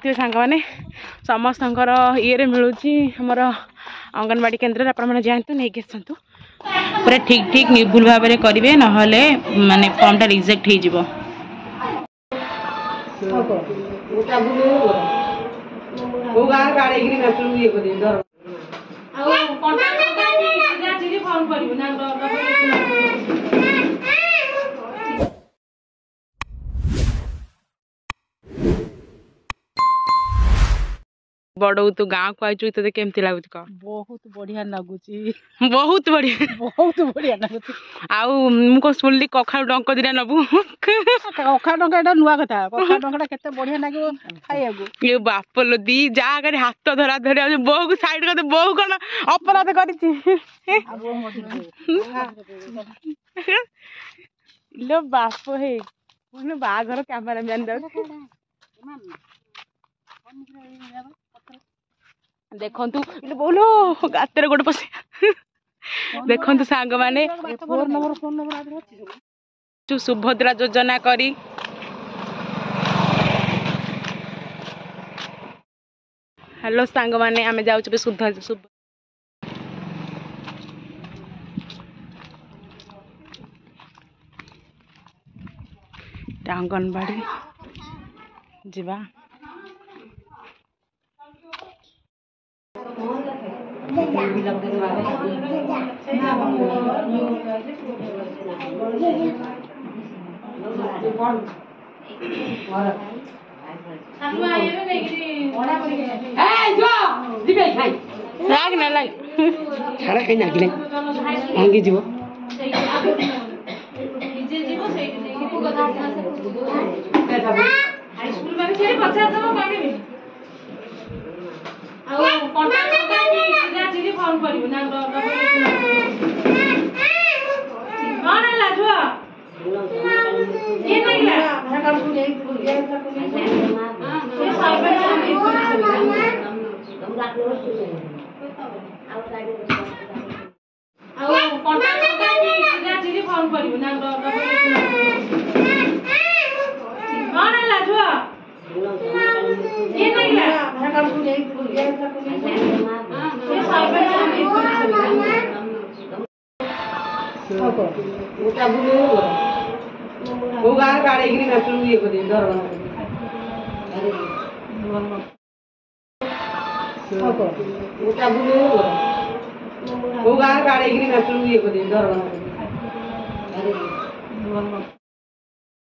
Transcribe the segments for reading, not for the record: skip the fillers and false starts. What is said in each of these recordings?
देखिपे सांग मैंने समस्त ये मिलूँ आमर अंगनवाड़ी केन्द्र आपने जातु नहीं आसतु पूरा ठीक ठीक निर्भुल भाव में करेंगे ना माने फॉर्मटा रिजेक्ट बड़ो तू गाँव को आई तो केमती लगुच कह बहुत बढ़िया लगुच बहुत बढ़िया लगुच आउ मुझे शुणिली कखारु डंक दिना नबू कखा डंका एटा नुआ कथा कखा डंका केते बढ़िया लागियो खाइयागु ये बाप लो दी जा करे हाथ धरा धरी बोह को साइड कर बोह कौन अपराध करिछि लो बाप हे पुणे बाघर कैमरा मैन देखंतु बोलो गातर गोटे पसे देखंतु सांग माने सुभद्रा योजना करी हेलो सांग माने आमे जाउछु शुभ अंगनबाड़ी जीवा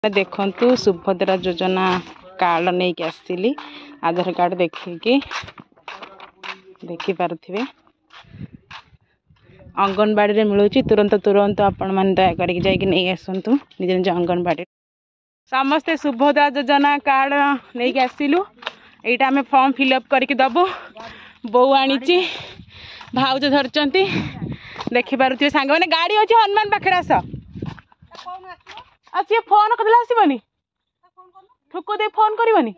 देखंतु सुभद्रा योजना कार्ड नहीं कि आसली आधार कार्ड देखिए देखी पारे अंगनबाड़ी रे मिलूँ तुरंत तुरंत आपण मैंने दया करके जाकि नहीं आसतु निज निज अंगनबाड़ी समस्ते सुभद्रा योजना कार्ड नहीं आसलु यहाँ आम फॉर्म फिलअप करके दबु बो आनी भाउज धरती देखिपे सांग मैंने गाड़ी अच्छे हनुमान पाखे आस सी फोन कर आसबनी ठुको दे फोन करनी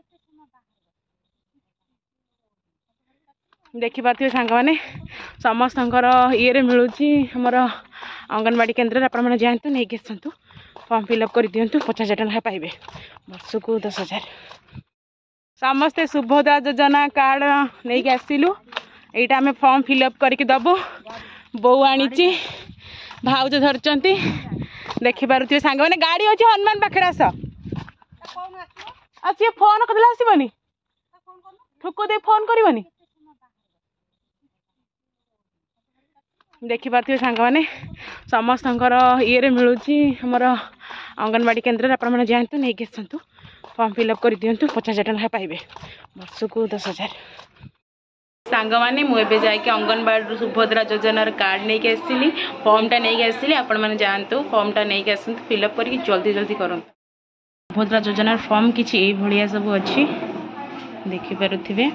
देखिपे सांग मैंने समस्त ये मिलूँ आमर अंगनवाड़ी केन्द्र आपने जातु नहीं आसतु फॉर्म फिलअप कर दिंतु 50,000 टका पाइबे वर्ष को 10,000 समस्ते सुभद्रा योजना कार्ड नहीं आसलु यहाँ आम फॉर्म फिलअप करके दबु बो आनी भाउज धरती देखिपे सांग मैंने गाड़ी अच्छे हनुमान पाखे आस सी फोन कर आसबनी ठुको दे फोन करनी देखिपे सांग मैंने समस्त ये मिलूँ आमर अंगनवाड़ी केन्द्र आपने जातु नहीं आसतु फॉर्म फिलअप कर दिंतु 50,000 टका पाइबे वर्ष को 10,000 सांग मैंने मुझे जाकि अंगनवाड़ी सुभद्रा योजनार कार्ड नहीं आसली फॉर्मटा नहीं आसली आपण मैंने जातु फॉर्मटा नहीं आसतु फिलअप करके जल्दी जल्दी करूँ सुभद्रा योजनार फॉर्म किसी भाया सब अच्छी देखिपे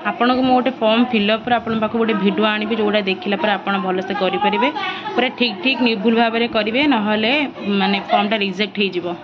आपण को गोटे फॉर्म फिलअप आपण पाख गोटे भिडियो आनी जोटा देखला आप भलसे करेंगे पूरा ठीक ठीक निर्भुल भाव में करेंगे ना माने फॉर्मटा रिजेक्ट हो